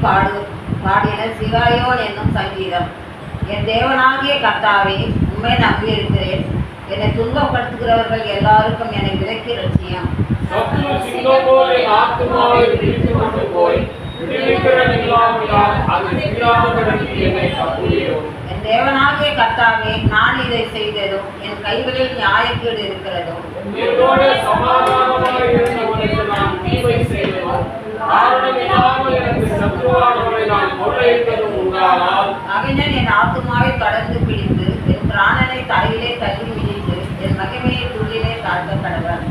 பாடின சிவாயோன் என்னும் சங்கீதம். என் தேவனாகிய கர்த்தாவே, உண்மை நம்பியிருக்கிறேன். என்னை துன்பப்படுத்துகிறவர்கள் எல்லாருக்கும் என்னை விலக்கி ரட்சியம். என் தேவனாகிய கர்த்தாவே, நான் இதை செய்ததும் என் கைகளில் நியாயக்கேடு இருக்கிறதோ. அவிஞன் என் ஆத்துமாவை கடந்து பிடித்து என் பிராணனை தலையிலே தள்ளி மிதித்து என் மகிமையை துள்ளிலே தாழ்த்த கடவன்.